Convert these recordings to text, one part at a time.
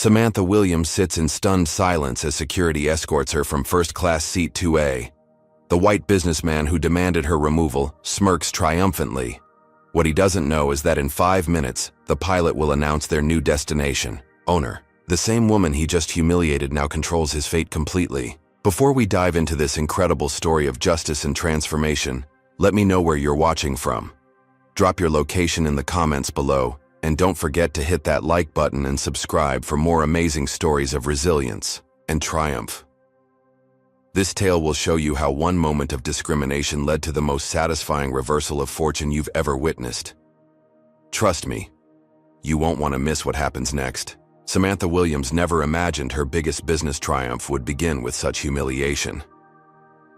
Samantha Williams sits in stunned silence as security escorts her from first-class seat 2A. The white businessman who demanded her removal smirks triumphantly. What he doesn't know is that in 5 minutes, the pilot will announce their new destination, owner. The same woman he just humiliated now controls his fate completely. Before we dive into this incredible story of justice and transformation, let me know where you're watching from. Drop your location in the comments below, and don't forget to hit that like button and subscribe for more amazing stories of resilience and triumph. This tale will show you how one moment of discrimination led to the most satisfying reversal of fortune you've ever witnessed. Trust me, you won't want to miss what happens next. Samantha Williams never imagined her biggest business triumph would begin with such humiliation.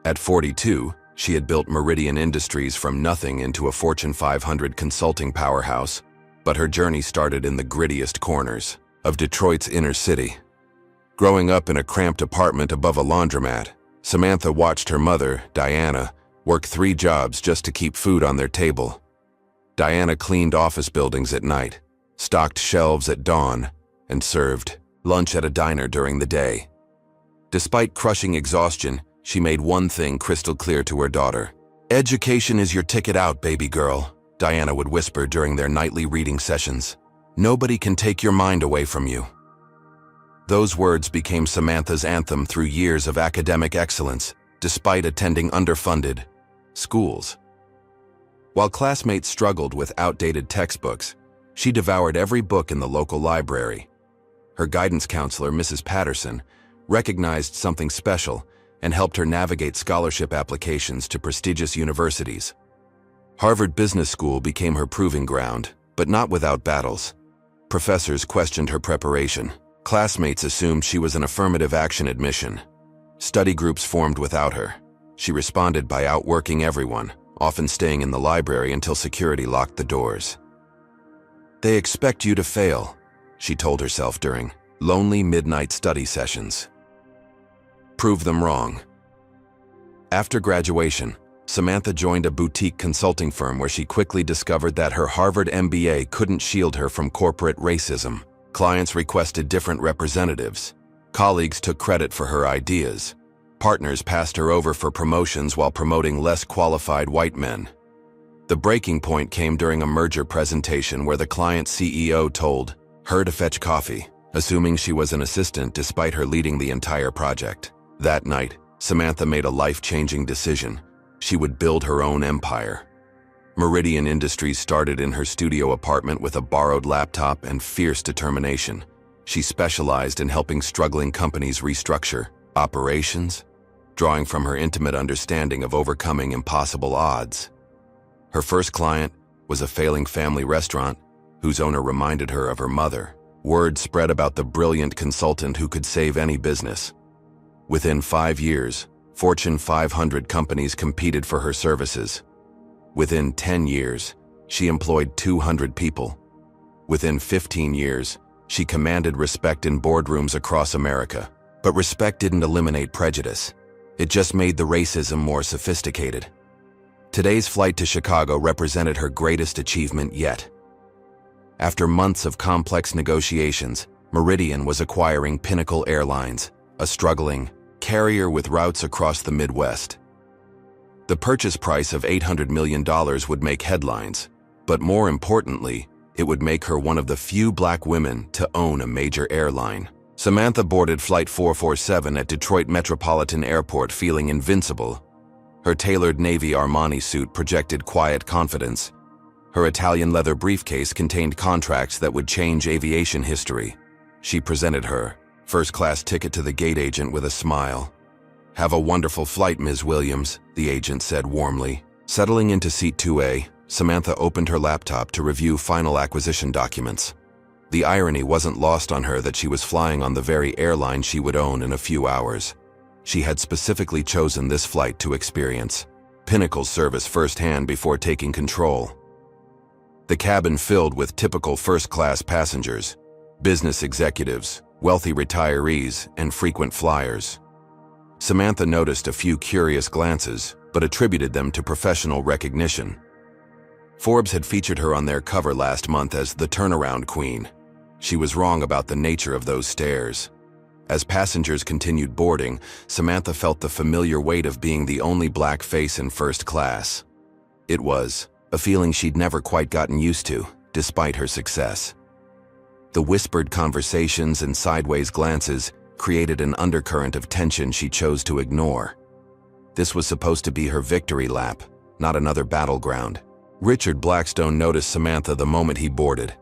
At 42, she had built Meridian Industries from nothing into a Fortune 500 consulting powerhouse, but her journey started in the grittiest corners of Detroit's inner city. Growing up in a cramped apartment above a laundromat, Samantha watched her mother, Diana, work 3 jobs just to keep food on their table. Diana cleaned office buildings at night, stocked shelves at dawn, and served lunch at a diner during the day. Despite crushing exhaustion, she made one thing crystal clear to her daughter. "Education is your ticket out, baby girl," Diana would whisper during their nightly reading sessions. "Nobody can take your mind away from you." Those words became Samantha's anthem through years of academic excellence, despite attending underfunded schools. While classmates struggled with outdated textbooks, she devoured every book in the local library. Her guidance counselor, Mrs. Patterson, recognized something special and helped her navigate scholarship applications to prestigious universities. Harvard Business School became her proving ground, but not without battles. Professors questioned her preparation. Classmates assumed she was an affirmative action admission. Study groups formed without her. She responded by outworking everyone, often staying in the library until security locked the doors. "They expect you to fail," she told herself during lonely midnight study sessions. Prove them wrong. After graduation, Samantha joined a boutique consulting firm where she quickly discovered that her Harvard MBA couldn't shield her from corporate racism. Clients requested different representatives. Colleagues took credit for her ideas. Partners passed her over for promotions while promoting less qualified white men. The breaking point came during a merger presentation where the client CEO told her to fetch coffee, assuming she was an assistant despite her leading the entire project. That night, Samantha made a life-changing decision. She would build her own empire. Meridian Industries started in her studio apartment with a borrowed laptop and fierce determination. She specialized in helping struggling companies restructure operations, drawing from her intimate understanding of overcoming impossible odds. Her first client was a failing family restaurant whose owner reminded her of her mother. Word spread about the brilliant consultant who could save any business. Within 5 years, Fortune 500 companies competed for her services. Within 10 years, she employed 200 people. Within 15 years, she commanded respect in boardrooms across America. But respect didn't eliminate prejudice. It just made the racism more sophisticated. Today's flight to Chicago represented her greatest achievement yet. After months of complex negotiations, Meridian was acquiring Pinnacle Airlines, a struggling carrier with routes across the Midwest. The purchase price of $800 million would make headlines, but more importantly, it would make her one of the few black women to own a major airline. Samantha boarded Flight 447 at Detroit Metropolitan Airport feeling invincible. Her tailored Navy Armani suit projected quiet confidence. Her Italian leather briefcase contained contracts that would change aviation history. She presented her first-class ticket to the gate agent with a smile. "Have a wonderful flight, Ms. Williams," the agent said warmly. Settling into seat 2A, Samantha opened her laptop to review final acquisition documents. The irony wasn't lost on her that she was flying on the very airline she would own in a few hours. She had specifically chosen this flight to experience Pinnacle's service firsthand before taking control. The cabin filled with typical first-class passengers, business executives, wealthy retirees, and frequent flyers. Samantha noticed a few curious glances, but attributed them to professional recognition. Forbes had featured her on their cover last month as the turnaround queen. She was wrong about the nature of those stares. As passengers continued boarding, Samantha felt the familiar weight of being the only black face in first class. It was a feeling she'd never quite gotten used to, despite her success. The whispered conversations and sideways glances created an undercurrent of tension she chose to ignore. This was supposed to be her victory lap, not another battleground. Richard Blackstone noticed Samantha the moment he boarded.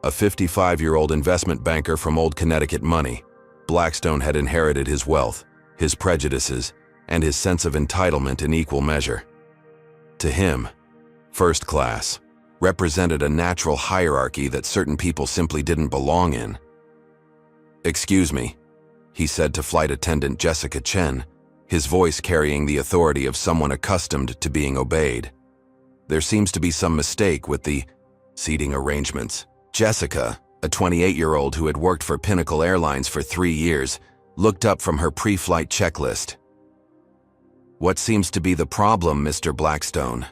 A 55-year-old investment banker from old Connecticut money, Blackstone had inherited his wealth, his prejudices, and his sense of entitlement in equal measure. To him, first class represented a natural hierarchy that certain people simply didn't belong in. "Excuse me," he said to flight attendant Jessica Chen, his voice carrying the authority of someone accustomed to being obeyed. "There seems to be some mistake with the seating arrangements." Jessica, a 28-year-old who had worked for Pinnacle Airlines for 3 years, looked up from her pre-flight checklist. "What seems to be the problem, Mr. Blackstone?"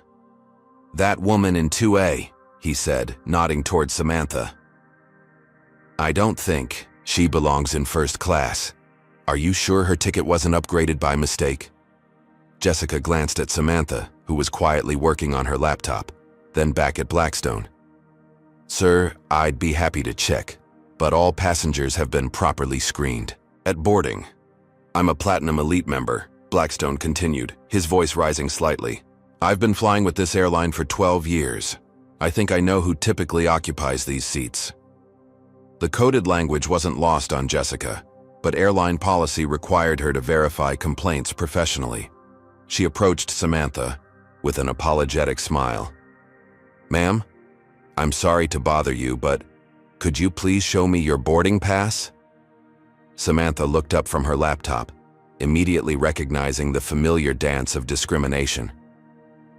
"That woman in 2A, he said, nodding toward Samantha. "I don't think she belongs in first class. Are you sure her ticket wasn't upgraded by mistake?" Jessica glanced at Samantha, who was quietly working on her laptop, then back at Blackstone. "Sir, I'd be happy to check, but all passengers have been properly screened at boarding." "I'm a Platinum Elite member," Blackstone continued, his voice rising slightly. "I've been flying with this airline for 12 years. I think I know who typically occupies these seats." The coded language wasn't lost on Jessica, but airline policy required her to verify complaints professionally. She approached Samantha with an apologetic smile. "Ma'am, I'm sorry to bother you, but could you please show me your boarding pass?" Samantha looked up from her laptop, immediately recognizing the familiar dance of discrimination.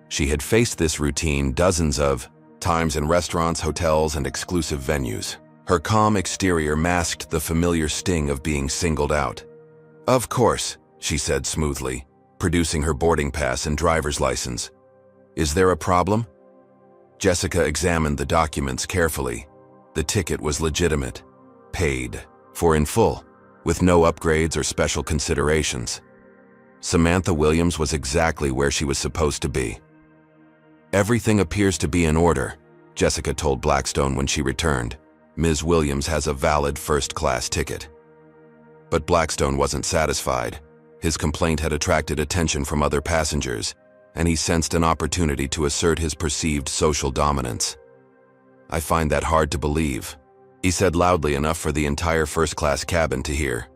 She had faced this routine dozens of times in restaurants, hotels, and exclusive venues. Her calm exterior masked the familiar sting of being singled out. "Of course," she said smoothly, producing her boarding pass and driver's license. "Is there a problem?" Jessica examined the documents carefully. The ticket was legitimate, paid for in full, with no upgrades or special considerations. Samantha Williams was exactly where she was supposed to be. "Everything appears to be in order," Jessica told Blackstone when she returned. "Ms. Williams has a valid first-class ticket." But Blackstone wasn't satisfied. His complaint had attracted attention from other passengers, and he sensed an opportunity to assert his perceived social dominance. "I find that hard to believe," he said loudly enough for the entire first-class cabin to hear.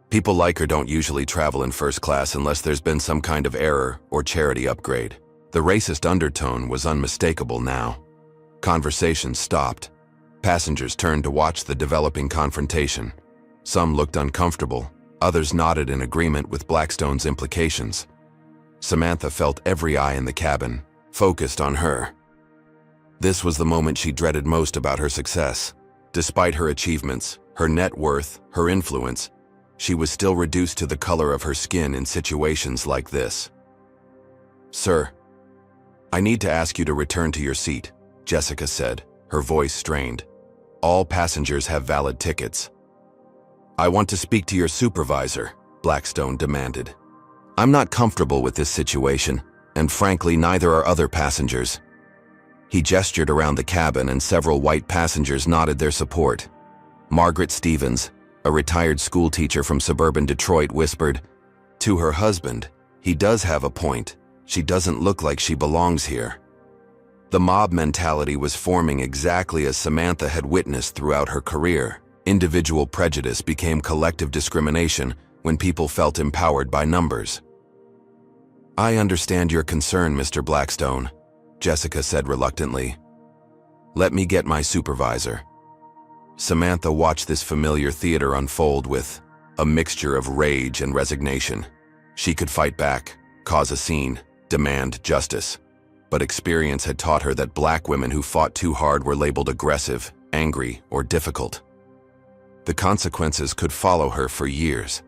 "People like her don't usually travel in first class unless there's been some kind of error or charity upgrade." The racist undertone was unmistakable now. Conversations stopped. Passengers turned to watch the developing confrontation. Some looked uncomfortable, others nodded in agreement with Blackstone's implications. Samantha felt every eye in the cabin, focused on her. This was the moment she dreaded most about her success. Despite her achievements, her net worth, her influence, she was still reduced to the color of her skin in situations like this. "Sir, I need to ask you to return to your seat," Jessica said, her voice strained. "All passengers have valid tickets." "I want to speak to your supervisor," Blackstone demanded. "I'm not comfortable with this situation, and frankly, neither are other passengers." He gestured around the cabin and several white passengers nodded their support. Margaret Stevens, a retired schoolteacher from suburban Detroit, whispered, to her husband, "He does have a point. She doesn't look like she belongs here." The mob mentality was forming exactly as Samantha had witnessed throughout her career. Individual prejudice became collective discrimination when people felt empowered by numbers. "I understand your concern, Mr. Blackstone," Jessica said reluctantly. "Let me get my supervisor." Samantha watched this familiar theater unfold with a mixture of rage and resignation. She could fight back, cause a scene, demand justice. But experience had taught her that black women who fought too hard were labeled aggressive, angry, or difficult. The consequences could follow her for years.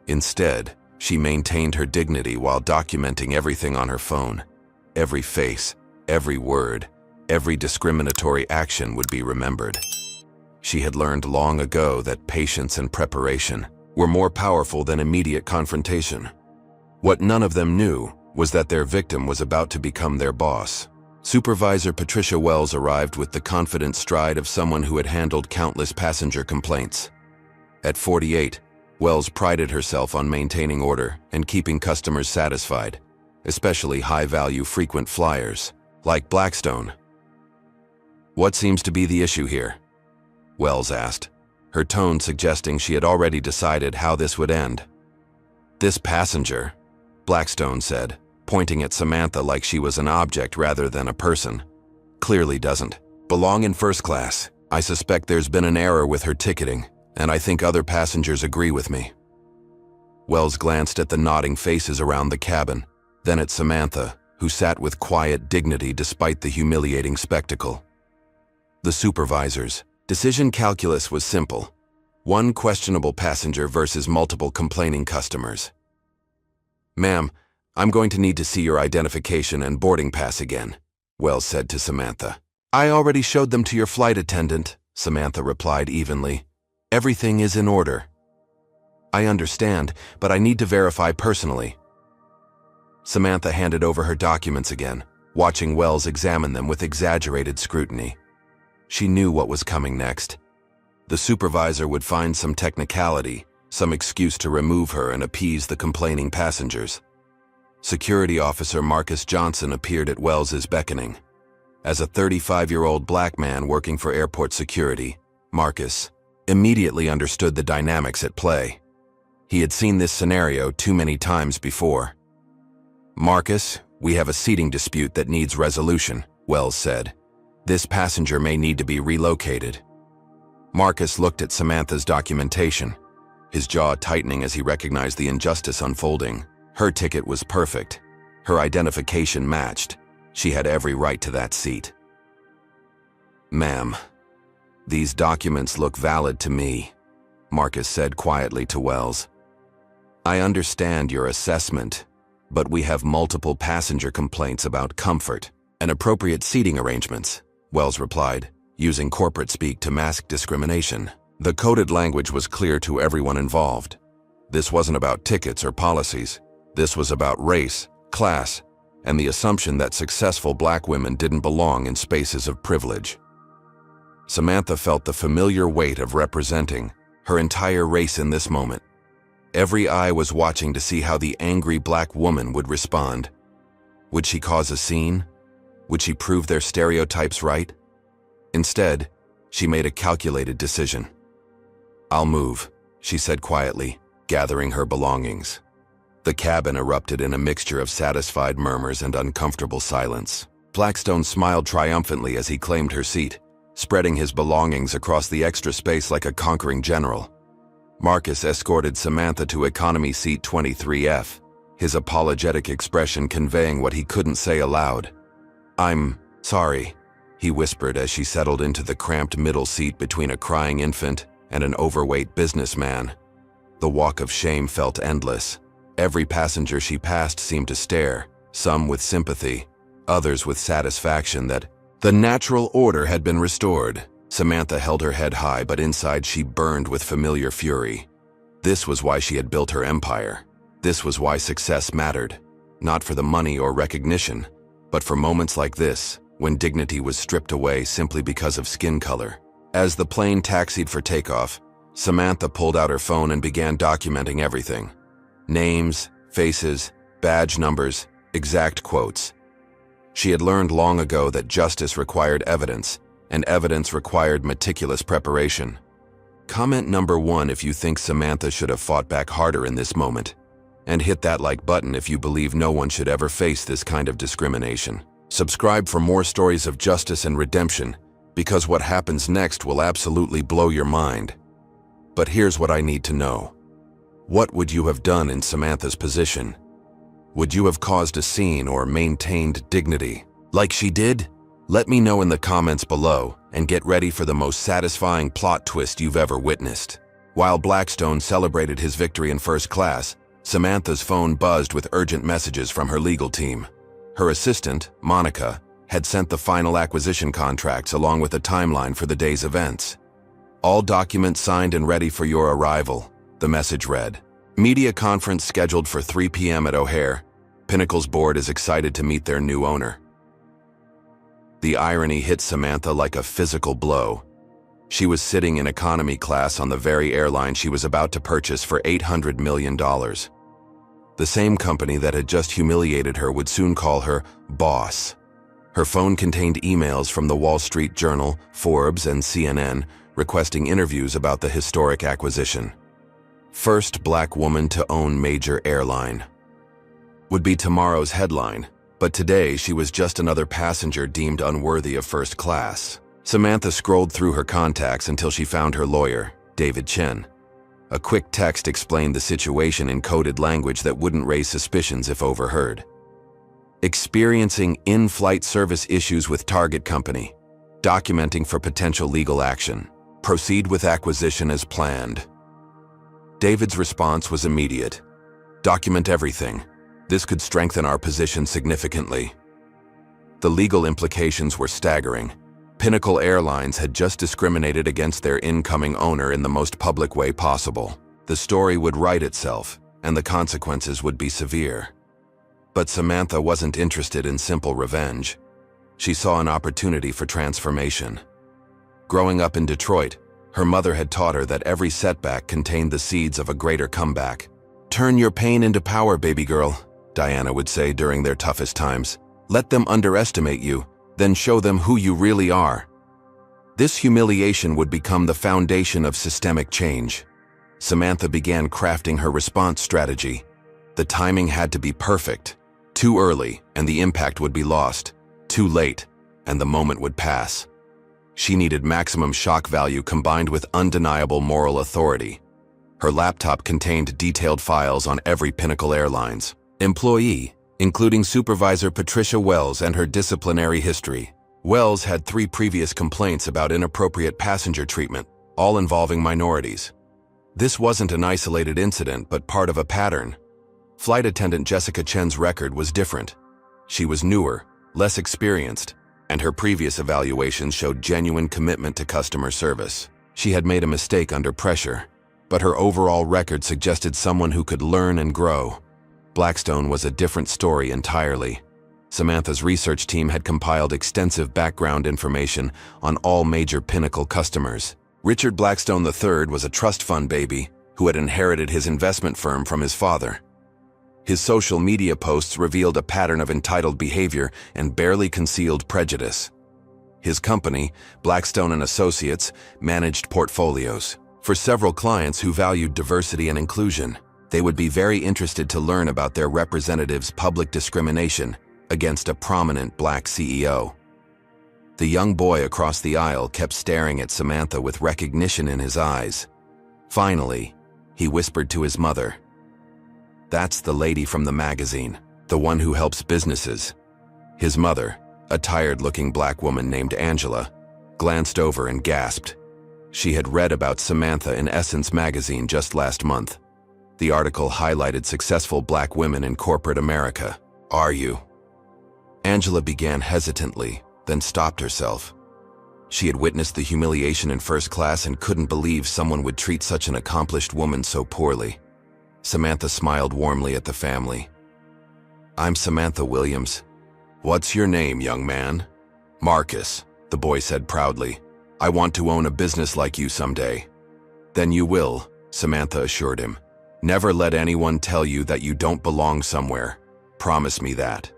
Instead, she maintained her dignity while documenting everything on her phone. Every face, every word, every discriminatory action would be remembered. She had learned long ago that patience and preparation were more powerful than immediate confrontation. What none of them knew was that their victim was about to become their boss. Supervisor Patricia Wells arrived with the confident stride of someone who had handled countless passenger complaints. At 48, Wells prided herself on maintaining order and keeping customers satisfied, especially high-value frequent flyers, like Blackstone. "What seems to be the issue here?" Wells asked, her tone suggesting she had already decided how this would end. "This passenger," Blackstone said, pointing at Samantha like she was an object rather than a person, "clearly doesn't belong in first class. I suspect there's been an error with her ticketing, and I think other passengers agree with me." Wells glanced at the nodding faces around the cabin, then at Samantha, who sat with quiet dignity despite the humiliating spectacle. The supervisor's decision calculus was simple: one questionable passenger versus multiple complaining customers. "Ma'am, I'm going to need to see your identification and boarding pass again," Wells said to Samantha. "I already showed them to your flight attendant," Samantha replied evenly. "Everything is in order." "I understand, but I need to verify personally." Samantha handed over her documents again, watching Wells examine them with exaggerated scrutiny. She knew what was coming next. The supervisor would find some technicality, some excuse to remove her and appease the complaining passengers. Security Officer Marcus Johnson appeared at Wells's beckoning. As a 35-year-old black man working for airport security, Marcus immediately understood the dynamics at play. He had seen this scenario too many times before. "Marcus, we have a seating dispute that needs resolution," Wells said. "This passenger may need to be relocated." Marcus looked at Samantha's documentation, his jaw tightening as he recognized the injustice unfolding. Her ticket was perfect. Her identification matched. She had every right to that seat. "Ma'am, these documents look valid to me," Marcus said quietly to Wells. "I understand your assessment, but we have multiple passenger complaints about comfort and appropriate seating arrangements," Wells replied, using corporate speak to mask discrimination. The coded language was clear to everyone involved. This wasn't about tickets or policies. This was about race, class, and the assumption that successful black women didn't belong in spaces of privilege. Samantha felt the familiar weight of representing her entire race in this moment. Every eye was watching to see how the angry black woman would respond. Would she cause a scene? Would she prove their stereotypes right? Instead, she made a calculated decision. "I'll move," she said quietly, gathering her belongings. The cabin erupted in a mixture of satisfied murmurs and uncomfortable silence. Blackstone smiled triumphantly as he claimed her seat, spreading his belongings across the extra space like a conquering general. Marcus escorted Samantha to economy seat 23F, his apologetic expression conveying what he couldn't say aloud. "I'm sorry," he whispered as she settled into the cramped middle seat between a crying infant and an overweight businessman. The walk of shame felt endless. Every passenger she passed seemed to stare, some with sympathy, others with satisfaction that the natural order had been restored. Samantha held her head high, but inside she burned with familiar fury. This was why she had built her empire. This was why success mattered, not for the money or recognition, but for moments like this, when dignity was stripped away simply because of skin color. As the plane taxied for takeoff, Samantha pulled out her phone and began documenting everything. Names, faces, badge numbers, exact quotes. She had learned long ago that justice required evidence, and evidence required meticulous preparation. Comment number 1 if you think Samantha should have fought back harder in this moment. And hit that like button if you believe no one should ever face this kind of discrimination. Subscribe for more stories of justice and redemption, because what happens next will absolutely blow your mind. But here's what I need to know. What would you have done in Samantha's position? Would you have caused a scene or maintained dignity, like she did? Let me know in the comments below, and get ready for the most satisfying plot twist you've ever witnessed. While Blackstone celebrated his victory in first class, Samantha's phone buzzed with urgent messages from her legal team. Her assistant, Monica, had sent the final acquisition contracts along with a timeline for the day's events. All documents signed and ready for your arrival, the message read. Media conference scheduled for 3 p.m. at O'Hare. Pinnacle's board is excited to meet their new owner. The irony hit Samantha like a physical blow. She was sitting in economy class on the very airline she was about to purchase for $800 million. The same company that had just humiliated her would soon call her boss. Her phone contained emails from the Wall Street Journal, Forbes, and CNN requesting interviews about the historic acquisition. First black woman to own major airline would be tomorrow's headline, but today she was just another passenger deemed unworthy of first class. Samantha scrolled through her contacts until she found her lawyer, David Chen. A quick text explained the situation in coded language that wouldn't raise suspicions if overheard. Experiencing in-flight service issues with target company. Documenting for potential legal action. Proceed with acquisition as planned. David's response was immediate. Document everything. This could strengthen our position significantly. The legal implications were staggering. Pinnacle Airlines had just discriminated against their incoming owner in the most public way possible. The story would write itself, and the consequences would be severe. But Samantha wasn't interested in simple revenge. She saw an opportunity for transformation. Growing up in Detroit, her mother had taught her that every setback contained the seeds of a greater comeback. "Turn your pain into power, baby girl," Diana would say during their toughest times. "Let them underestimate you, then show them who you really are." This humiliation would become the foundation of systemic change. Samantha began crafting her response strategy. The timing had to be perfect. Too early, and the impact would be lost. Too late, and the moment would pass. She needed maximum shock value combined with undeniable moral authority. Her laptop contained detailed files on every Pinnacle Airlines employee, including Supervisor Patricia Wells and her disciplinary history. Wells had 3 previous complaints about inappropriate passenger treatment, all involving minorities. This wasn't an isolated incident, but part of a pattern. Flight attendant Jessica Chen's record was different. She was newer, less experienced, and her previous evaluations showed genuine commitment to customer service. She had made a mistake under pressure, but her overall record suggested someone who could learn and grow. Blackstone was a different story entirely. Samantha's research team had compiled extensive background information on all major Pinnacle customers. Richard Blackstone III was a trust fund baby who had inherited his investment firm from his father. His social media posts revealed a pattern of entitled behavior and barely concealed prejudice. His company, Blackstone and Associates, managed portfolios. For several clients who valued diversity and inclusion, they would be very interested to learn about their representative's public discrimination against a prominent black CEO. The young boy across the aisle kept staring at Samantha with recognition in his eyes. Finally, he whispered to his mother, "That's the lady from the magazine, the one who helps businesses." His mother, a tired-looking black woman named Angela, glanced over and gasped. She had read about Samantha in Essence magazine just last month. The article highlighted successful black women in corporate America. "Are you?" Angela began hesitantly, then stopped herself. She had witnessed the humiliation in first class and couldn't believe someone would treat such an accomplished woman so poorly. Samantha smiled warmly at the family. "I'm Samantha Williams." "What's your name, young man?" "Marcus," the boy said proudly. "I want to own a business like you someday." "Then you will," Samantha assured him. "Never let anyone tell you that you don't belong somewhere. Promise me that."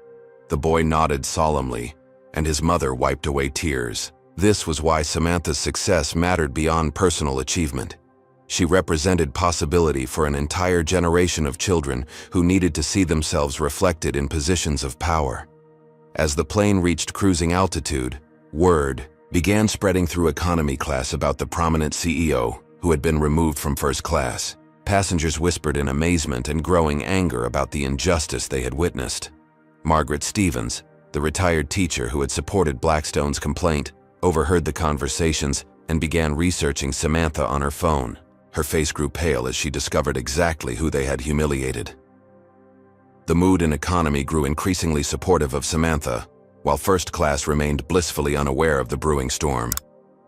The boy nodded solemnly, and his mother wiped away tears. This was why Samantha's success mattered beyond personal achievement. She represented possibility for an entire generation of children who needed to see themselves reflected in positions of power. As the plane reached cruising altitude, word began spreading through economy class about the prominent CEO who had been removed from first class. Passengers whispered in amazement and growing anger about the injustice they had witnessed. Margaret Stevens, the retired teacher who had supported Blackstone's complaint, overheard the conversations and began researching Samantha on her phone. Her face grew pale as she discovered exactly who they had humiliated. The mood in economy grew increasingly supportive of Samantha, while first class remained blissfully unaware of the brewing storm.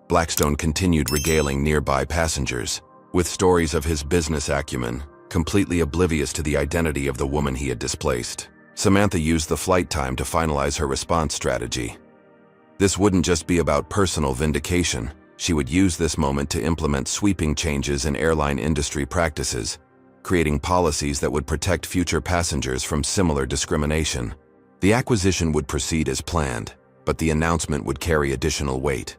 Blackstone continued regaling nearby passengers with stories of his business acumen, completely oblivious to the identity of the woman he had displaced. Samantha used the flight time to finalize her response strategy. This wouldn't just be about personal vindication. She would use this moment to implement sweeping changes in airline industry practices, creating policies that would protect future passengers from similar discrimination. The acquisition would proceed as planned, but the announcement would carry additional weight.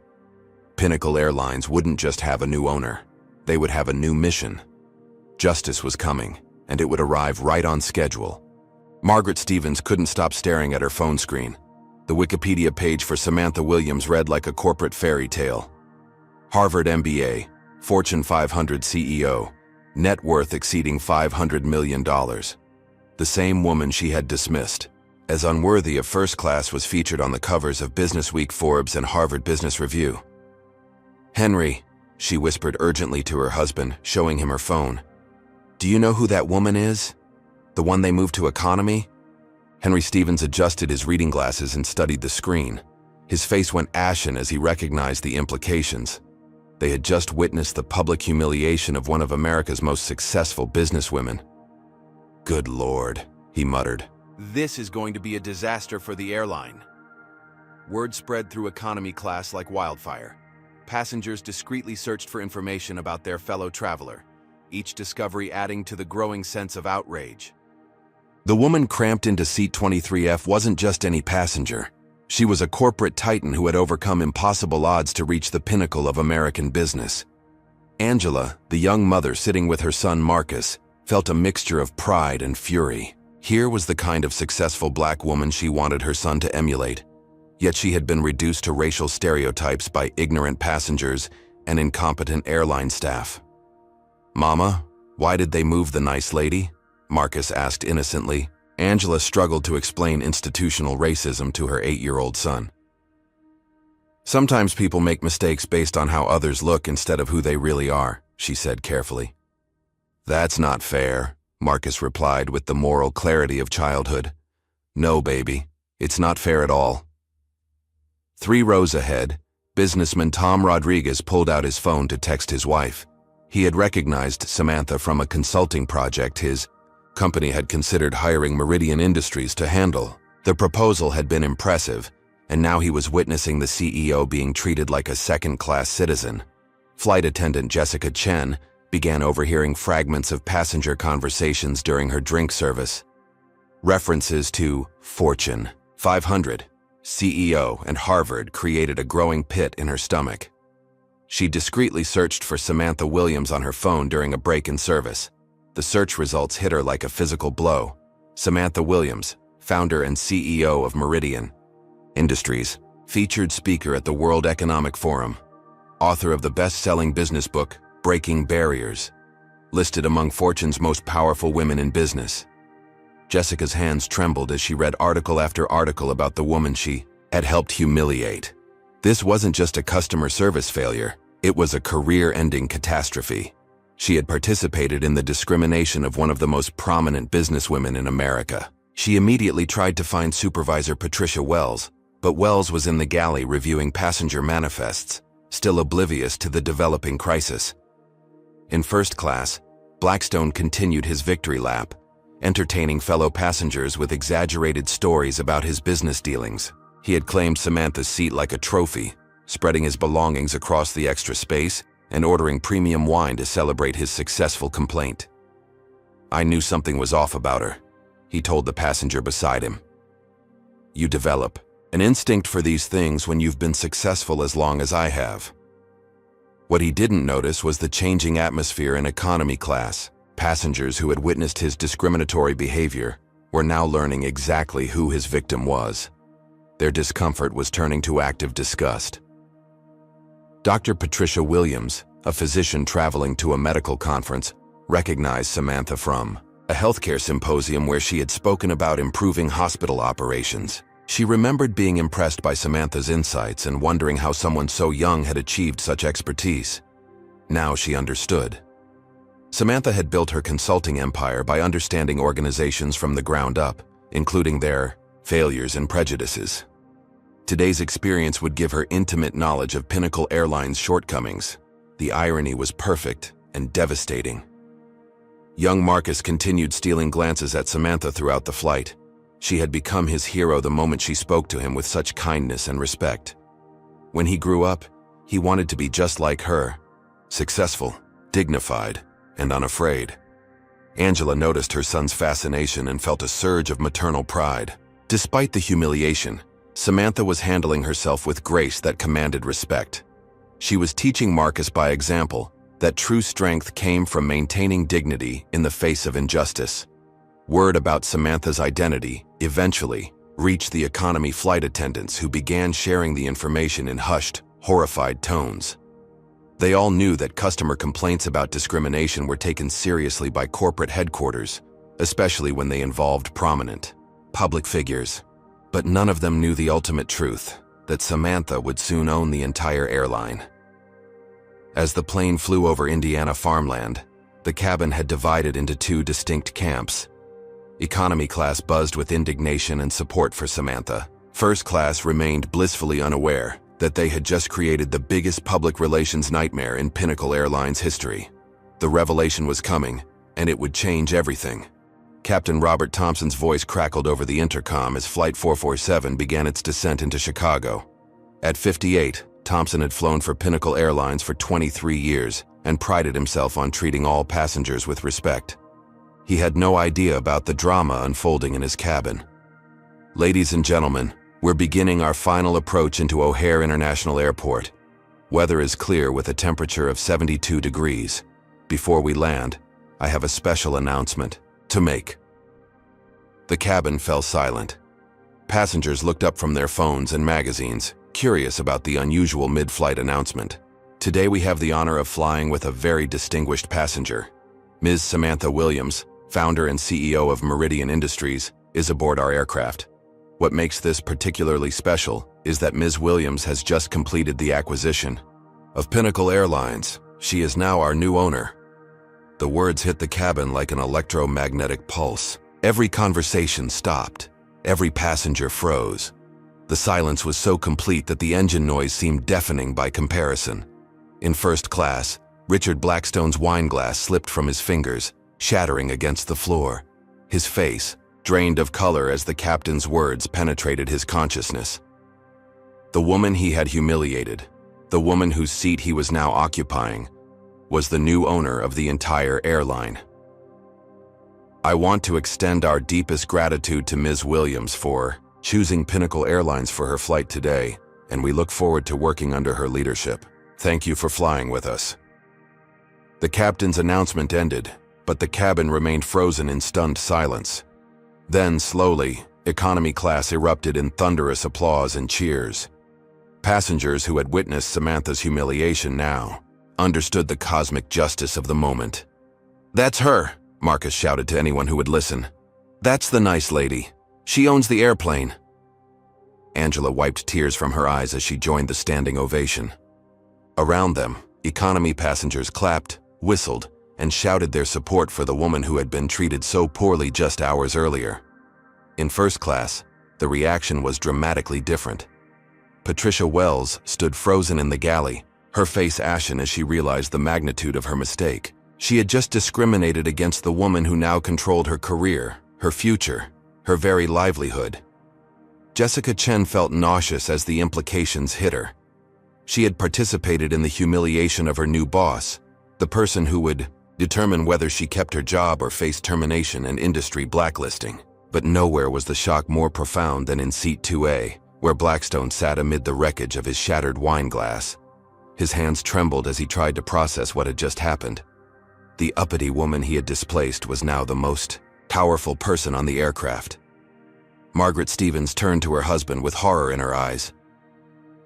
Pinnacle Airlines wouldn't just have a new owner. They would have a new mission. Justice was coming, and it would arrive right on schedule. Margaret Stevens couldn't stop staring at her phone screen. The Wikipedia page for Samantha Williams read like a corporate fairy tale. Harvard MBA, Fortune 500 CEO, net worth exceeding $500 million. The same woman she had dismissed as unworthy of first class was featured on the covers of Businessweek, Forbes, and Harvard Business Review. "Henry," she whispered urgently to her husband, showing him her phone. "Do you know who that woman is? The one they moved to economy?" Henry Stevens adjusted his reading glasses and studied the screen. His face went ashen as he recognized the implications. They had just witnessed the public humiliation of one of America's most successful businesswomen. "Good Lord," he muttered. "This is going to be a disaster for the airline." Word spread through economy class like wildfire. Passengers discreetly searched for information about their fellow traveler, each discovery adding to the growing sense of outrage. The woman cramped into seat 23F wasn't just any passenger. She was a corporate titan who had overcome impossible odds to reach the pinnacle of American business. Angela, the young mother sitting with her son Marcus, felt a mixture of pride and fury. Here was the kind of successful black woman she wanted her son to emulate. Yet she had been reduced to racial stereotypes by ignorant passengers and incompetent airline staff. "Mama, why did they move the nice lady?" Marcus asked innocently. Angela struggled to explain institutional racism to her 8-year-old son. "Sometimes people make mistakes based on how others look instead of who they really are," she said carefully. "That's not fair," Marcus replied with the moral clarity of childhood. "No, baby, it's not fair at all." 3 rows ahead, businessman Tom Rodriguez pulled out his phone to text his wife. He had recognized Samantha from a consulting project his company had considered hiring Meridian Industries to handle. The proposal had been impressive, and now he was witnessing the CEO being treated like a second-class citizen. Flight attendant Jessica Chen began overhearing fragments of passenger conversations during her drink service. References to Fortune 500, CEO, and Harvard created a growing pit in her stomach. She discreetly searched for Samantha Williams on her phone during a break in service. The search results hit her like a physical blow. Samantha Williams, founder and CEO of Meridian Industries, featured speaker at the World Economic Forum, author of the best-selling business book, Breaking Barriers, listed among Fortune's most powerful women in business. Jessica's hands trembled as she read article after article about the woman she had helped humiliate. This wasn't just a customer service failure, it was a career-ending catastrophe. She had participated in the discrimination of one of the most prominent businesswomen in America. She immediately tried to find Supervisor Patricia Wells, but Wells was in the galley reviewing passenger manifests, still oblivious to the developing crisis. In first class, Blackstone continued his victory lap, entertaining fellow passengers with exaggerated stories about his business dealings. He had claimed Samantha's seat like a trophy, spreading his belongings across the extra space and ordering premium wine to celebrate his successful complaint. "I knew something was off about her," he told the passenger beside him. "You develop an instinct for these things when you've been successful as long as I have." What he didn't notice was the changing atmosphere in economy class. Passengers who had witnessed his discriminatory behavior were now learning exactly who his victim was. Their discomfort was turning to active disgust. Dr. Patricia Williams, a physician traveling to a medical conference, recognized Samantha from a healthcare symposium where she had spoken about improving hospital operations. She remembered being impressed by Samantha's insights and wondering how someone so young had achieved such expertise. Now she understood. Samantha had built her consulting empire by understanding organizations from the ground up, including their failures and prejudices. Today's experience would give her intimate knowledge of Pinnacle Airlines' shortcomings. The irony was perfect and devastating. Young Marcus continued stealing glances at Samantha throughout the flight. She had become his hero the moment she spoke to him with such kindness and respect. When he grew up, he wanted to be just like her, successful, dignified, and unafraid. Angela noticed her son's fascination and felt a surge of maternal pride. Despite the humiliation, Samantha was handling herself with grace that commanded respect. She was teaching Marcus by example that true strength came from maintaining dignity in the face of injustice. Word about Samantha's identity eventually reached the economy flight attendants, who began sharing the information in hushed, horrified tones. They all knew that customer complaints about discrimination were taken seriously by corporate headquarters, especially when they involved prominent, public figures. But none of them knew the ultimate truth, that Samantha would soon own the entire airline. As the plane flew over Indiana farmland, the cabin had divided into two distinct camps. Economy class buzzed with indignation and support for Samantha. First class remained blissfully unaware that they had just created the biggest public relations nightmare in Pinnacle Airlines history. The revelation was coming, and it would change everything. Captain Robert Thompson's voice crackled over the intercom as Flight 447 began its descent into Chicago. At 58, Thompson had flown for Pinnacle Airlines for 23 years and prided himself on treating all passengers with respect. He had no idea about the drama unfolding in his cabin. Ladies and gentlemen, we're beginning our final approach into O'Hare International Airport. Weather is clear with a temperature of 72 degrees. Before we land, I have a special announcement to make. The cabin fell silent. Passengers looked up from their phones and magazines, curious about the unusual mid-flight announcement. Today we have the honor of flying with a very distinguished passenger. Ms. Samantha Williams, founder and CEO of Meridian Industries, is aboard our aircraft. What makes this particularly special is that Ms. Williams has just completed the acquisition of Pinnacle Airlines. She is now our new owner. The words hit the cabin like an electromagnetic pulse. Every conversation stopped. Every passenger froze. The silence was so complete that the engine noise seemed deafening by comparison. In first class, Richard Blackstone's wine glass slipped from his fingers, shattering against the floor. His face drained of color as the captain's words penetrated his consciousness. The woman he had humiliated, the woman whose seat he was now occupying, was the new owner of the entire airline. I want to extend our deepest gratitude to Ms. Williams for choosing Pinnacle Airlines for her flight today, and we look forward to working under her leadership. Thank you for flying with us. The captain's announcement ended, but the cabin remained frozen in stunned silence. Then, slowly, economy class erupted in thunderous applause and cheers. Passengers who had witnessed Samantha's humiliation now understood the cosmic justice of the moment. "That's her," Marcus shouted to anyone who would listen. "That's the nice lady. She owns the airplane." Angela wiped tears from her eyes as she joined the standing ovation. Around them, economy passengers clapped, whistled, and shouted their support for the woman who had been treated so poorly just hours earlier. In first class, the reaction was dramatically different. Patricia Wells stood frozen in the galley, her face ashen as she realized the magnitude of her mistake. She had just discriminated against the woman who now controlled her career, her future, her very livelihood. Jessica Chen felt nauseous as the implications hit her. She had participated in the humiliation of her new boss, the person who would determine whether she kept her job or faced termination and industry blacklisting. But nowhere was the shock more profound than in seat 2A, where Blackstone sat amid the wreckage of his shattered wine glass. His hands trembled as he tried to process what had just happened. The uppity woman he had displaced was now the most powerful person on the aircraft. Margaret Stevens turned to her husband with horror in her eyes.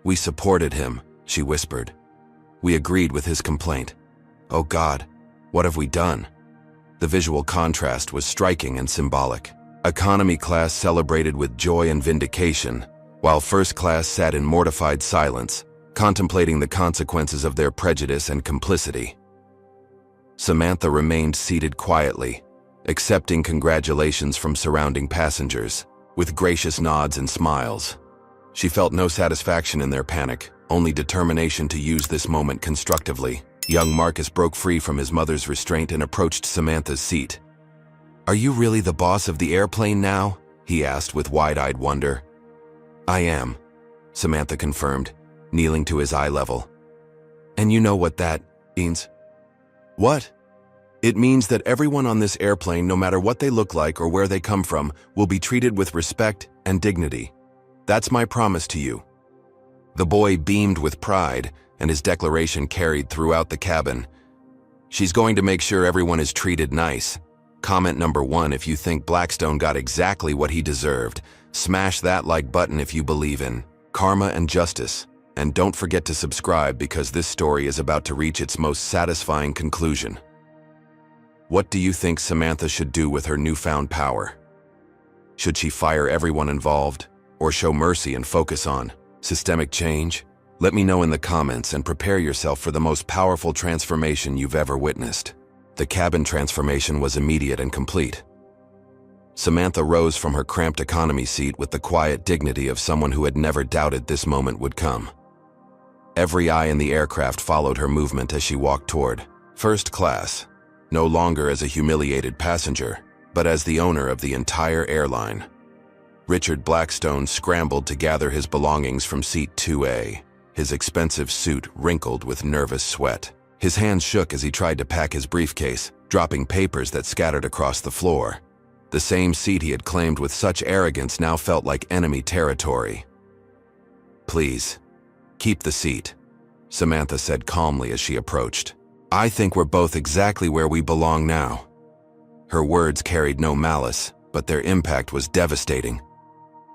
"We supported him," she whispered. "We agreed with his complaint. Oh God, what have we done?" The visual contrast was striking and symbolic. Economy class celebrated with joy and vindication, while first class sat in mortified silence, contemplating the consequences of their prejudice and complicity. Samantha remained seated quietly, accepting congratulations from surrounding passengers, with gracious nods and smiles. She felt no satisfaction in their panic, only determination to use this moment constructively. Young Marcus broke free from his mother's restraint and approached Samantha's seat. "Are you really the boss of the airplane now?" he asked with wide-eyed wonder. "I am," Samantha confirmed, kneeling to his eye level. "And you know what that means?" "What?" "It means that everyone on this airplane, no matter what they look like or where they come from, will be treated with respect and dignity. That's my promise to you." The boy beamed with pride, and his declaration carried throughout the cabin. "She's going to make sure everyone is treated nice." Comment number 1 if you think Blackstone got exactly what he deserved. Smash that like button if you believe in karma and justice. And don't forget to subscribe because this story is about to reach its most satisfying conclusion. What do you think Samantha should do with her newfound power? Should she fire everyone involved, or show mercy and focus on systemic change? Let me know in the comments and prepare yourself for the most powerful transformation you've ever witnessed. The cabin transformation was immediate and complete. Samantha rose from her cramped economy seat with the quiet dignity of someone who had never doubted this moment would come. Every eye in the aircraft followed her movement as she walked toward first class, no longer as a humiliated passenger, but as the owner of the entire airline. Richard Blackstone scrambled to gather his belongings from seat 2A, his expensive suit wrinkled with nervous sweat. His hands shook as he tried to pack his briefcase, dropping papers that scattered across the floor. The same seat he had claimed with such arrogance now felt like enemy territory. "Please, keep the seat," Samantha said calmly as she approached. "I think we're both exactly where we belong now." Her words carried no malice, but their impact was devastating.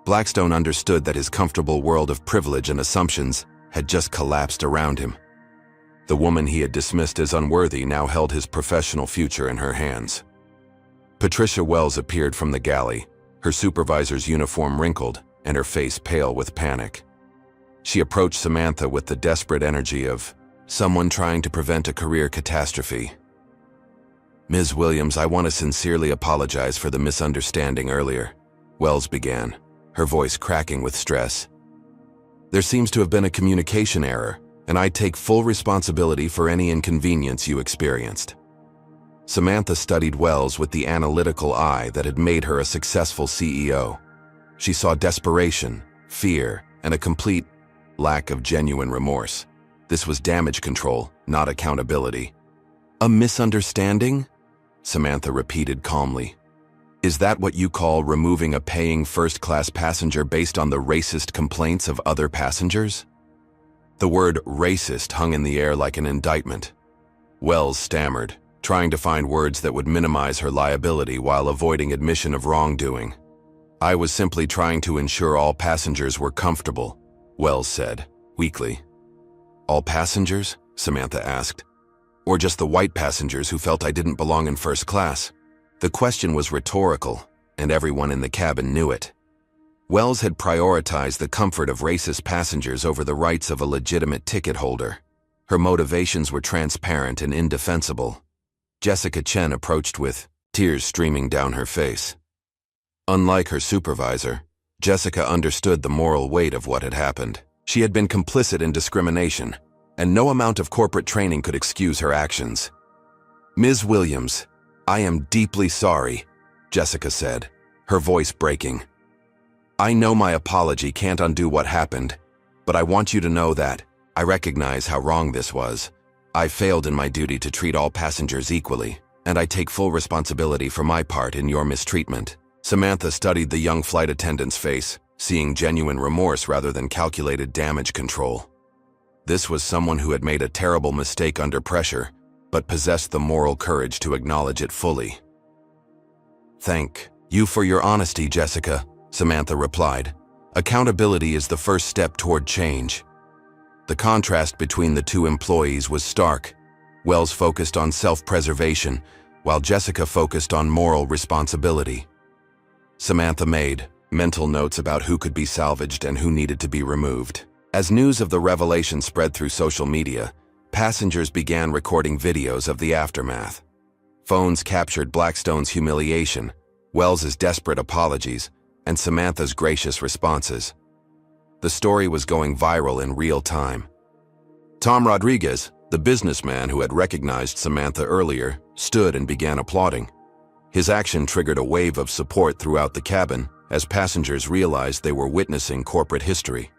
Blackstone understood that his comfortable world of privilege and assumptions had just collapsed around him. The woman he had dismissed as unworthy now held his professional future in her hands. Patricia Wells appeared from the galley, her supervisor's uniform wrinkled and her face pale with panic. She approached Samantha with the desperate energy of someone trying to prevent a career catastrophe. "Ms. Williams, I want to sincerely apologize for the misunderstanding earlier," Wells began, her voice cracking with stress. "There seems to have been a communication error, and I take full responsibility for any inconvenience you experienced." Samantha studied Wells with the analytical eye that had made her a successful CEO. She saw desperation, fear, and a complete lack of genuine remorse. This was damage control, not accountability. "A misunderstanding?" Samantha repeated calmly. "Is that what you call removing a paying first-class passenger based on the racist complaints of other passengers?" The word racist hung in the air like an indictment. Wells stammered, trying to find words that would minimize her liability while avoiding admission of wrongdoing. "I was simply trying to ensure all passengers were comfortable," Wells said, weakly. "All passengers?" Samantha asked. "Or just the white passengers who felt I didn't belong in first class?" The question was rhetorical, and everyone in the cabin knew it. Wells had prioritized the comfort of racist passengers over the rights of a legitimate ticket holder. Her motivations were transparent and indefensible. Jessica Chen approached with tears streaming down her face. Unlike her supervisor, Jessica understood the moral weight of what had happened. She had been complicit in discrimination, and no amount of corporate training could excuse her actions. "Ms. Williams, I am deeply sorry," Jessica said, her voice breaking. "I know my apology can't undo what happened, but I want you to know that I recognize how wrong this was. I failed in my duty to treat all passengers equally, and I take full responsibility for my part in your mistreatment." Samantha studied the young flight attendant's face, seeing genuine remorse rather than calculated damage control. This was someone who had made a terrible mistake under pressure, but possessed the moral courage to acknowledge it fully. "Thank you for your honesty, Jessica," Samantha replied. "Accountability is the first step toward change." The contrast between the two employees was stark. Wells focused on self-preservation, while Jessica focused on moral responsibility. Samantha made mental notes about who could be salvaged and who needed to be removed. As news of the revelation spread through social media, passengers began recording videos of the aftermath. Phones captured Blackstone's humiliation, Wells's desperate apologies, and Samantha's gracious responses. The story was going viral in real time. Tom Rodriguez, the businessman who had recognized Samantha earlier, stood and began applauding. His action triggered a wave of support throughout the cabin as passengers realized they were witnessing corporate history.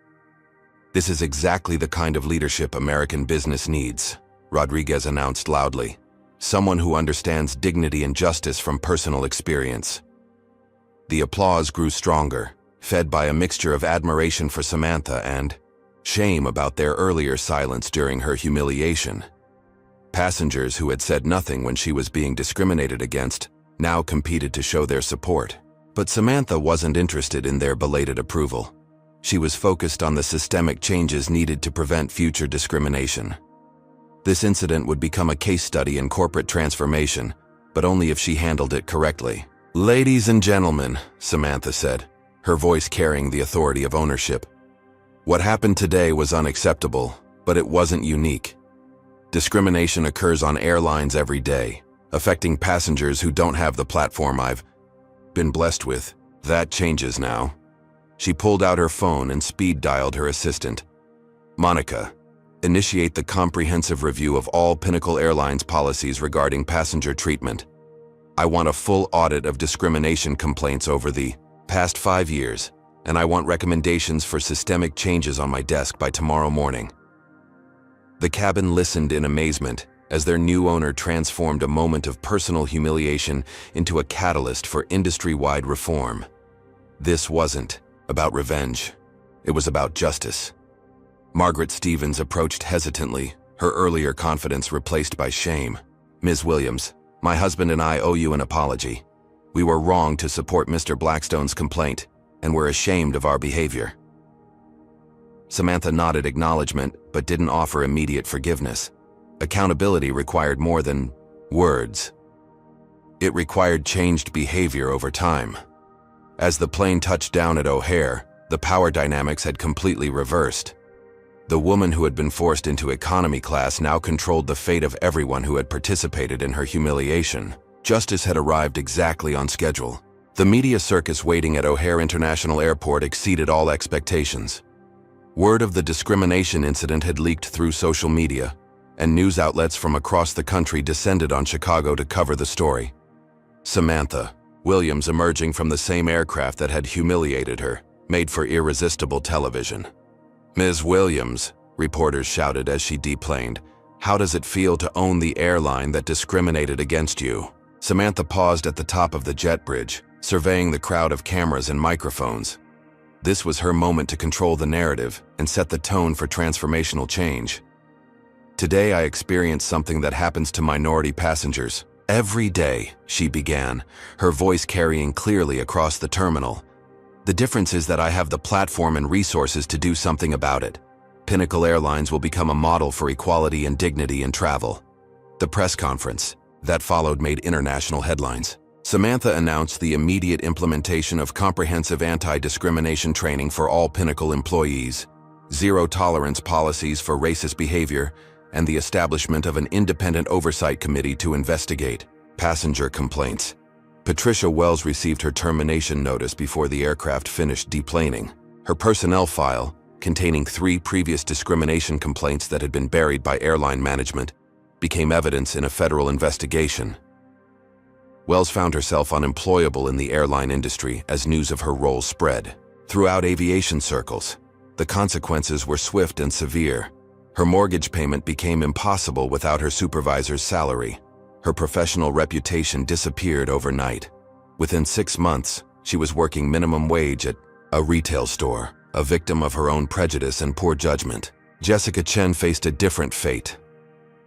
"This is exactly the kind of leadership American business needs," Rodriguez announced loudly. "Someone who understands dignity and justice from personal experience." The applause grew stronger, fed by a mixture of admiration for Samantha and shame about their earlier silence during her humiliation. Passengers who had said nothing when she was being discriminated against now competed to show their support. But Samantha wasn't interested in their belated approval. She was focused on the systemic changes needed to prevent future discrimination. This incident would become a case study in corporate transformation, but only if she handled it correctly. "Ladies and gentlemen," Samantha said, her voice carrying the authority of ownership. "What happened today was unacceptable, but it wasn't unique. Discrimination occurs on airlines every day, affecting passengers who don't have the platform I've been blessed with. That changes now." She pulled out her phone and speed-dialed her assistant. "Monica, initiate the comprehensive review of all Pinnacle Airlines policies regarding passenger treatment. I want a full audit of discrimination complaints over the past 5 years, and I want recommendations for systemic changes on my desk by tomorrow morning." The cabin listened in amazement as their new owner transformed a moment of personal humiliation into a catalyst for industry-wide reform. This wasn't about revenge. It was about justice. Margaret Stevens approached hesitantly, her earlier confidence replaced by shame. "Ms. Williams, my husband and I owe you an apology. We were wrong to support Mr. Blackstone's complaint, and we're ashamed of our behavior." Samantha nodded acknowledgement, but didn't offer immediate forgiveness. Accountability required more than words. It required changed behavior over time. As the plane touched down at O'Hare, the power dynamics had completely reversed. The woman who had been forced into economy class now controlled the fate of everyone who had participated in her humiliation. Justice had arrived exactly on schedule. The media circus waiting at O'Hare International Airport exceeded all expectations. Word of the discrimination incident had leaked through social media, and news outlets from across the country descended on Chicago to cover the story. Samantha Williams, emerging from the same aircraft that had humiliated her, made for irresistible television. "Ms. Williams," reporters shouted as she deplaned, "how does it feel to own the airline that discriminated against you?" Samantha paused at the top of the jet bridge, surveying the crowd of cameras and microphones. This was her moment to control the narrative and set the tone for transformational change. "Today I experienced something that happens to minority passengers every day," she began, her voice carrying clearly across the terminal. "The difference is that I have the platform and resources to do something about it. Pinnacle Airlines will become a model for equality and dignity in travel." The press conference that followed made international headlines. Samantha announced the immediate implementation of comprehensive anti-discrimination training for all Pinnacle employees, zero-tolerance policies for racist behavior, and the establishment of an independent oversight committee to investigate passenger complaints. Patricia Wells received her termination notice before the aircraft finished deplaning. Her personnel file, containing 3 previous discrimination complaints that had been buried by airline management, became evidence in a federal investigation. Wells found herself unemployable in the airline industry as news of her role spread throughout aviation circles. The consequences were swift and severe. Her mortgage payment became impossible without her supervisor's salary. Her professional reputation disappeared overnight. Within 6 months, she was working minimum wage at a retail store, a victim of her own prejudice and poor judgment. Jessica Chen faced a different fate.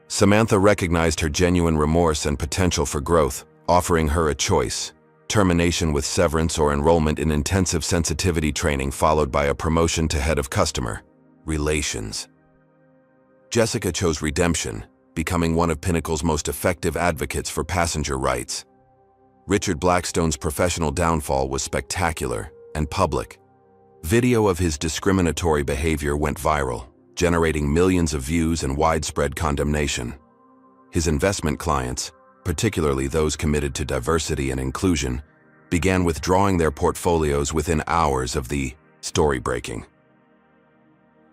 Samantha recognized her genuine remorse and potential for growth, offering her a choice: termination with severance or enrollment in intensive sensitivity training followed by a promotion to head of customer relations. Jessica chose redemption, becoming one of Pinnacle's most effective advocates for passenger rights. Richard Blackstone's professional downfall was spectacular and public. Video of his discriminatory behavior went viral, generating millions of views and widespread condemnation. His investment clients, particularly those committed to diversity and inclusion, began withdrawing their portfolios within hours of the story breaking.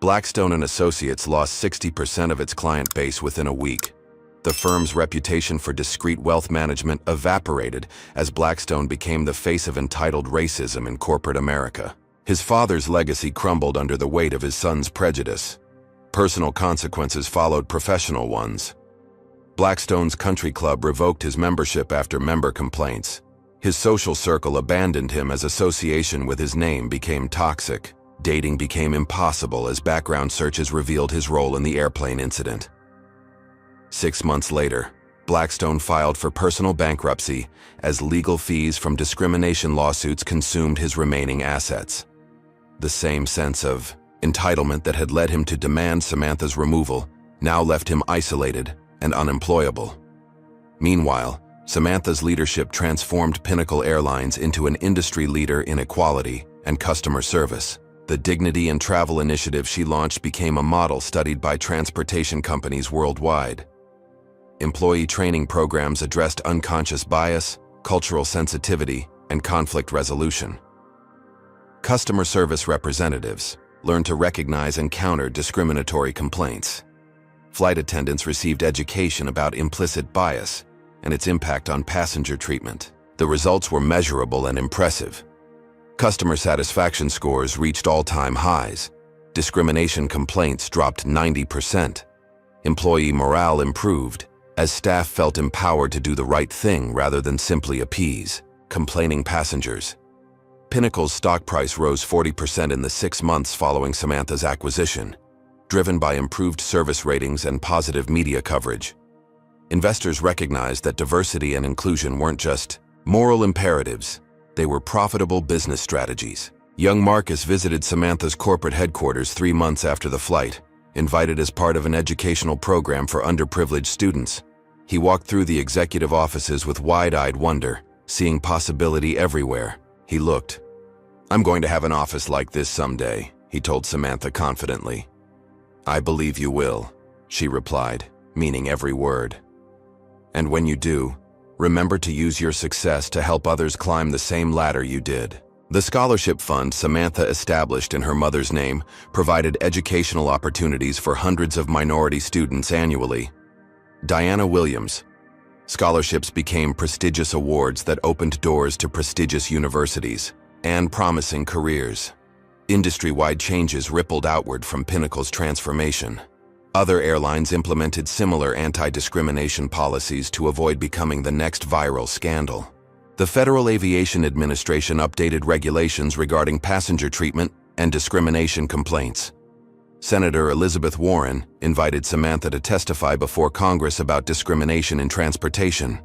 Blackstone and Associates lost 60% of its client base within a week. The firm's reputation for discreet wealth management evaporated as Blackstone became the face of entitled racism in corporate America. His father's legacy crumbled under the weight of his son's prejudice. Personal consequences followed professional ones. Blackstone's country club revoked his membership after member complaints. His social circle abandoned him as association with his name became toxic. Dating became impossible as background searches revealed his role in the airplane incident. 6 months later, Blackstone filed for personal bankruptcy as legal fees from discrimination lawsuits consumed his remaining assets. The same sense of entitlement that had led him to demand Samantha's removal now left him isolated and unemployable. Meanwhile, Samantha's leadership transformed Pinnacle Airlines into an industry leader in equality and customer service. The Dignity and Travel initiative she launched became a model studied by transportation companies worldwide. Employee training programs addressed unconscious bias, cultural sensitivity, and conflict resolution. Customer service representatives learned to recognize and counter discriminatory complaints. Flight attendants received education about implicit bias and its impact on passenger treatment. The results were measurable and impressive. Customer satisfaction scores reached all-time highs. Discrimination complaints dropped 90%. Employee morale improved as staff felt empowered to do the right thing rather than simply appease complaining passengers. Pinnacle's stock price rose 40% in the 6 months following Samantha's acquisition, driven by improved service ratings and positive media coverage. Investors recognized that diversity and inclusion weren't just moral imperatives. They were profitable business strategies. Young Marcus visited Samantha's corporate headquarters 3 months after the flight, invited as part of an educational program for underprivileged students. He walked through the executive offices with wide-eyed wonder, seeing possibility everywhere he looked. "I'm going to have an office like this someday," he told Samantha confidently. "I believe you will," she replied, meaning every word. "And when you do, remember to use your success to help others climb the same ladder you did." The scholarship fund Samantha established in her mother's name provided educational opportunities for hundreds of minority students annually. Diana Williams. Scholarships became prestigious awards that opened doors to prestigious universities and promising careers. Industry-wide changes rippled outward from Pinnacle's transformation. Other airlines implemented similar anti-discrimination policies to avoid becoming the next viral scandal. The Federal Aviation Administration updated regulations regarding passenger treatment and discrimination complaints. Senator Elizabeth Warren invited Samantha to testify before Congress about discrimination in transportation.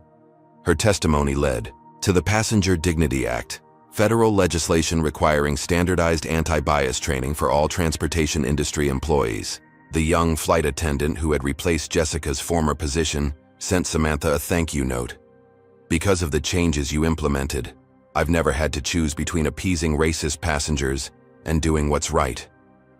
Her testimony led to the Passenger Dignity Act, federal legislation requiring standardized anti-bias training for all transportation industry employees. The young flight attendant who had replaced Jessica's former position sent Samantha a thank you note. "Because of the changes you implemented, I've never had to choose between appeasing racist passengers and doing what's right.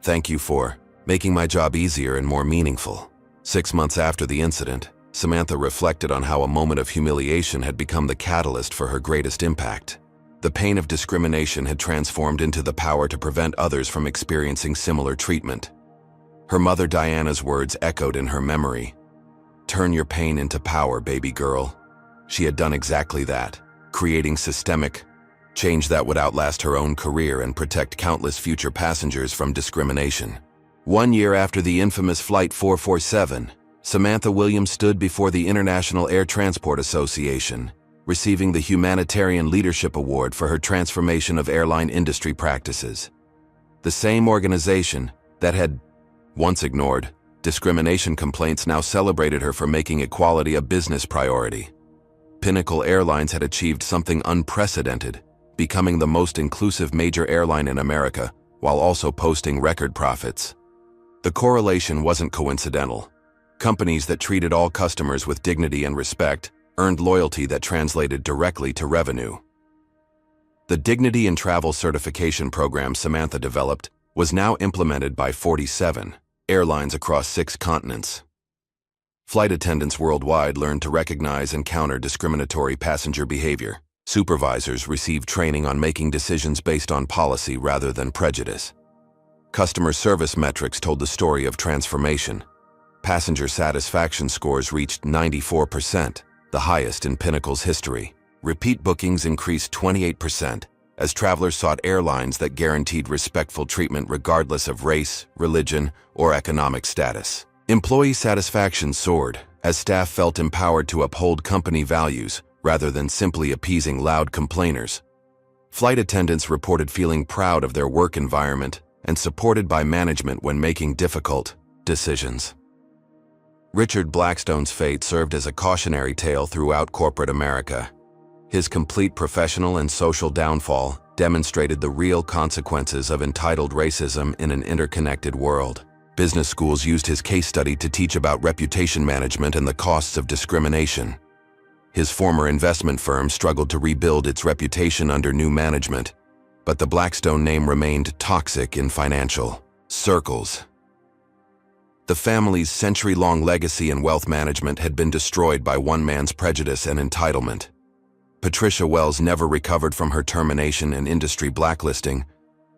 Thank you for making my job easier and more meaningful." 6 months after the incident, Samantha reflected on how a moment of humiliation had become the catalyst for her greatest impact. The pain of discrimination had transformed into the power to prevent others from experiencing similar treatment. Her mother Diana's words echoed in her memory. "Turn your pain into power, baby girl." She had done exactly that, creating systemic change that would outlast her own career and protect countless future passengers from discrimination. 1 year after the infamous Flight 447, Samantha Williams stood before the International Air Transport Association, receiving the Humanitarian Leadership Award for her transformation of airline industry practices. The same organization that had once ignored discrimination complaints now celebrated her for making equality a business priority. Pinnacle Airlines had achieved something unprecedented, becoming the most inclusive major airline in America, while also posting record profits. The correlation wasn't coincidental. Companies that treated all customers with dignity and respect earned loyalty that translated directly to revenue. The Dignity and Travel certification program Samantha developed was now implemented by 47 airlines across 6 continents. Flight attendants worldwide learned to recognize and counter discriminatory passenger behavior. Supervisors received training on making decisions based on policy rather than prejudice. Customer service metrics told the story of transformation. Passenger satisfaction scores reached 94%, the highest in Pinnacle's history. Repeat bookings increased 28%, as travelers sought airlines that guaranteed respectful treatment regardless of race, religion, or economic status. Employee satisfaction soared, as staff felt empowered to uphold company values rather than simply appeasing loud complainers. Flight attendants reported feeling proud of their work environment and supported by management when making difficult decisions. Richard Blackstone's fate served as a cautionary tale throughout corporate America. His complete professional and social downfall demonstrated the real consequences of entitled racism in an interconnected world. Business schools used his case study to teach about reputation management and the costs of discrimination. His former investment firm struggled to rebuild its reputation under new management, but the Blackstone name remained toxic in financial circles. The family's century-long legacy in wealth management had been destroyed by one man's prejudice and entitlement. Patricia Wells never recovered from her termination and industry blacklisting.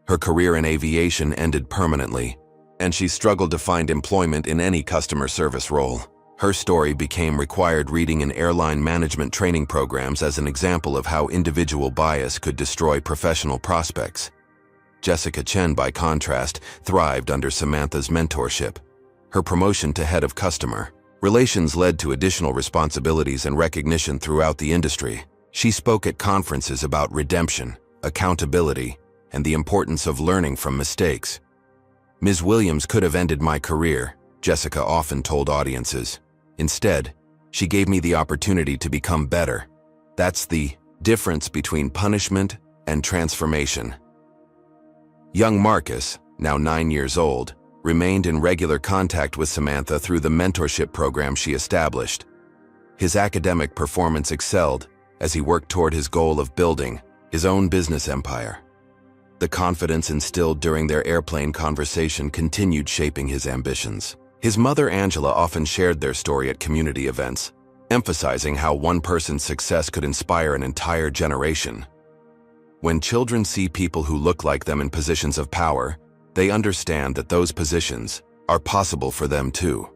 Her career in aviation ended permanently, and she struggled to find employment in any customer service role. Her story became required reading in airline management training programs as an example of how individual bias could destroy professional prospects. Jessica Chen, by contrast, thrived under Samantha's mentorship. Her promotion to head of customer relations led to additional responsibilities and recognition throughout the industry. She spoke at conferences about redemption, accountability, and the importance of learning from mistakes. "Ms. Williams could have ended my career," Jessica often told audiences. "Instead, she gave me the opportunity to become better." That's the difference between punishment and transformation. Young Marcus, now 9 years old, remained in regular contact with Samantha through the mentorship program she established. His academic performance excelled as he worked toward his goal of building his own business empire. The confidence instilled during their airplane conversation continued shaping his ambitions. His mother, Angela, often shared their story at community events, emphasizing how one person's success could inspire an entire generation. When children see people who look like them in positions of power, they understand that those positions are possible for them too.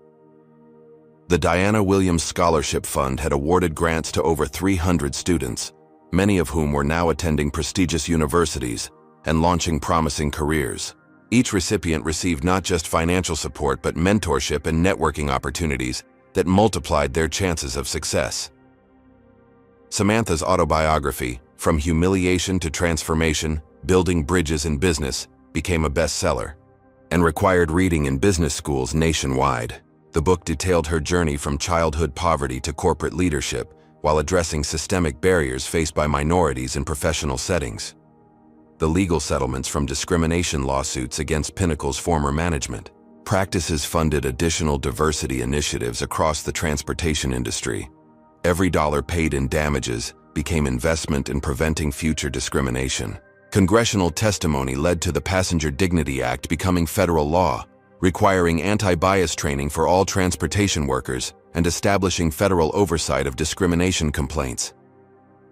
The Diana Williams Scholarship Fund had awarded grants to over 300 students, many of whom were now attending prestigious universities and launching promising careers. Each recipient received not just financial support but mentorship and networking opportunities that multiplied their chances of success. Samantha's autobiography, From Humiliation to Transformation, Building Bridges in Business, became a bestseller and required reading in business schools nationwide. The book detailed her journey from childhood poverty to corporate leadership while addressing systemic barriers faced by minorities in professional settings. The legal settlements from discrimination lawsuits against Pinnacle's former management practices funded additional diversity initiatives across the transportation industry. Every dollar paid in damages became investment in preventing future discrimination. Congressional testimony led to the Passenger Dignity Act becoming federal law, requiring anti-bias training for all transportation workers and establishing federal oversight of discrimination complaints.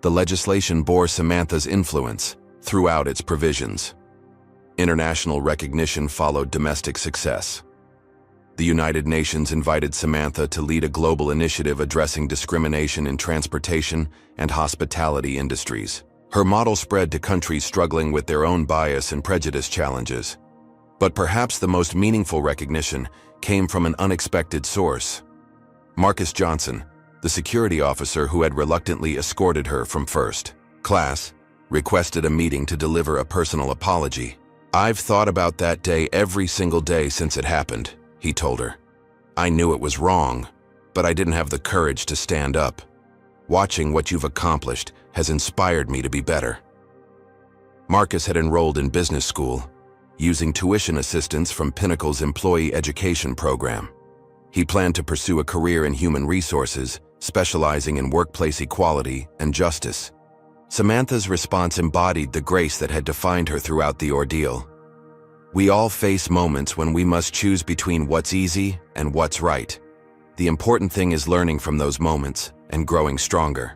The legislation bore Samantha's influence throughout its provisions. International recognition followed domestic success. The United Nations invited Samantha to lead a global initiative addressing discrimination in transportation and hospitality industries. Her model spread to countries struggling with their own bias and prejudice challenges. But perhaps the most meaningful recognition came from an unexpected source. Marcus Johnson, the security officer who had reluctantly escorted her from first class, requested a meeting to deliver a personal apology. "I've thought about that day every single day since it happened," he told her. "I knew it was wrong, but I didn't have the courage to stand up. Watching what you've accomplished has inspired me to be better." Marcus had enrolled in business school, using tuition assistance from Pinnacle's employee education program. He planned to pursue a career in human resources, specializing in workplace equality and justice. Samantha's response embodied the grace that had defined her throughout the ordeal. "We all face moments when we must choose between what's easy and what's right. The important thing is learning from those moments and growing stronger."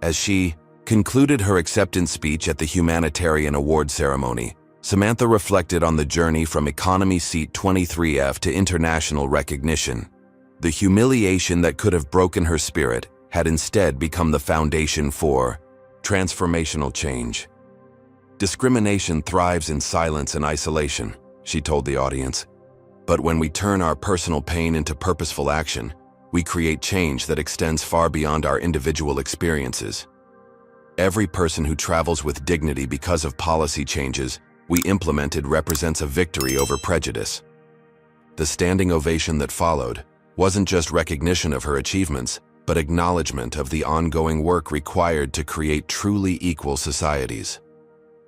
As she concluded her acceptance speech at the Humanitarian Award ceremony, Samantha reflected on the journey from economy seat 23F to international recognition. The humiliation that could have broken her spirit had instead become the foundation for transformational change. Discrimination thrives in silence and isolation, she told the audience. But when we turn our personal pain into purposeful action, we create change that extends far beyond our individual experiences. Every person who travels with dignity because of policy changes we implemented represents a victory over prejudice. The standing ovation that followed wasn't just recognition of her achievements, but acknowledgement of the ongoing work required to create truly equal societies.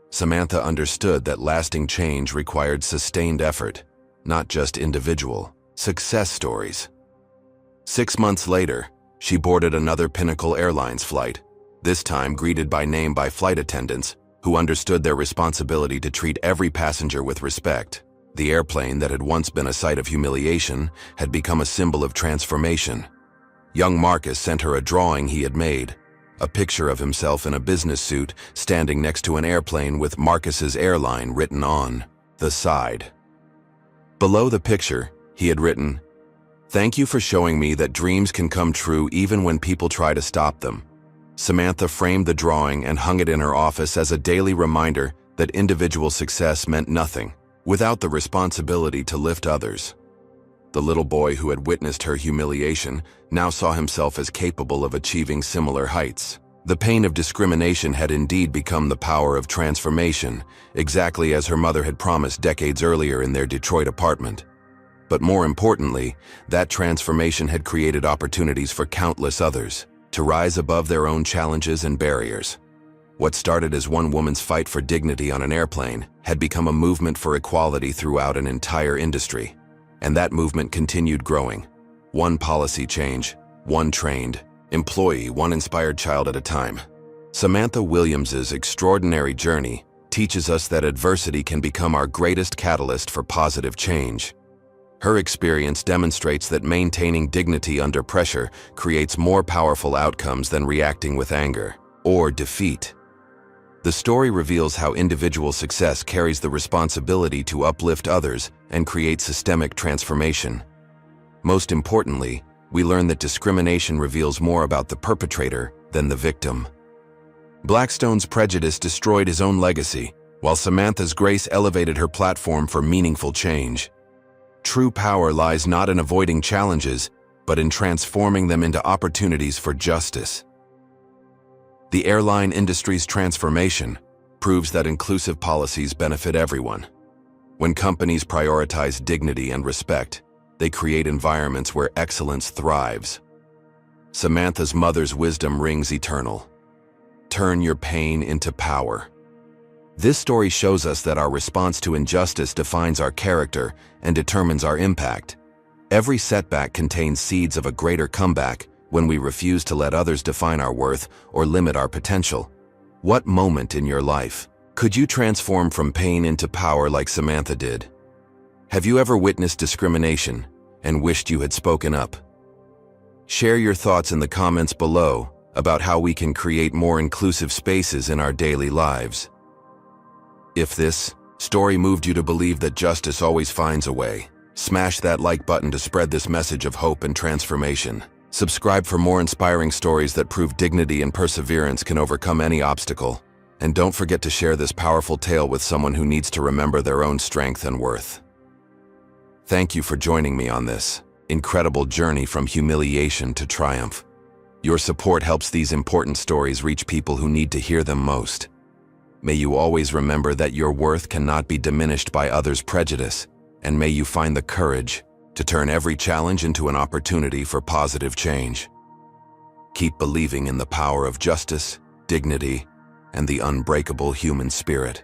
Samantha understood that lasting change required sustained effort, not just individual success stories. 6 months later, she boarded another Pinnacle Airlines flight, this time greeted by name by flight attendants who understood their responsibility to treat every passenger with respect. The airplane that had once been a site of humiliation had become a symbol of transformation. Young Marcus sent her a drawing he had made, a picture of himself in a business suit standing next to an airplane with Marcus's airline written on the side. Below the picture, he had written, "Thank you for showing me that dreams can come true even when people try to stop them." Samantha framed the drawing and hung it in her office as a daily reminder that individual success meant nothing without the responsibility to lift others. The little boy who had witnessed her humiliation now saw himself as capable of achieving similar heights. The pain of discrimination had indeed become the power of transformation, exactly as her mother had promised decades earlier in their Detroit apartment. But more importantly, that transformation had created opportunities for countless others to rise above their own challenges and barriers. What started as one woman's fight for dignity on an airplane had become a movement for equality throughout an entire industry. And that movement continued growing. One policy change, one trained employee, one inspired child at a time. Samantha Williams's extraordinary journey teaches us that adversity can become our greatest catalyst for positive change. Her experience demonstrates that maintaining dignity under pressure creates more powerful outcomes than reacting with anger or defeat. The story reveals how individual success carries the responsibility to uplift others and create systemic transformation. Most importantly, we learn that discrimination reveals more about the perpetrator than the victim. Blackstone's prejudice destroyed his own legacy, while Samantha's grace elevated her platform for meaningful change. True power lies not in avoiding challenges, but in transforming them into opportunities for justice. The airline industry's transformation proves that inclusive policies benefit everyone. When companies prioritize dignity and respect, they create environments where excellence thrives. Samantha's mother's wisdom rings eternal. Turn your pain into power. This story shows us that our response to injustice defines our character and determines our impact. Every setback contains seeds of a greater comeback when we refuse to let others define our worth or limit our potential. What moment in your life could you transform from pain into power like Samantha did? Have you ever witnessed discrimination and wished you had spoken up? Share your thoughts in the comments below about how we can create more inclusive spaces in our daily lives. If this story moved you to believe that justice always finds a way, smash that like button to spread this message of hope and transformation. Subscribe for more inspiring stories that prove dignity and perseverance can overcome any obstacle. And don't forget to share this powerful tale with someone who needs to remember their own strength and worth. Thank you for joining me on this incredible journey from humiliation to triumph. Your support helps these important stories reach people who need to hear them most. May you always remember that your worth cannot be diminished by others' prejudice, and may you find the courage to turn every challenge into an opportunity for positive change. Keep believing in the power of justice, dignity, and the unbreakable human spirit.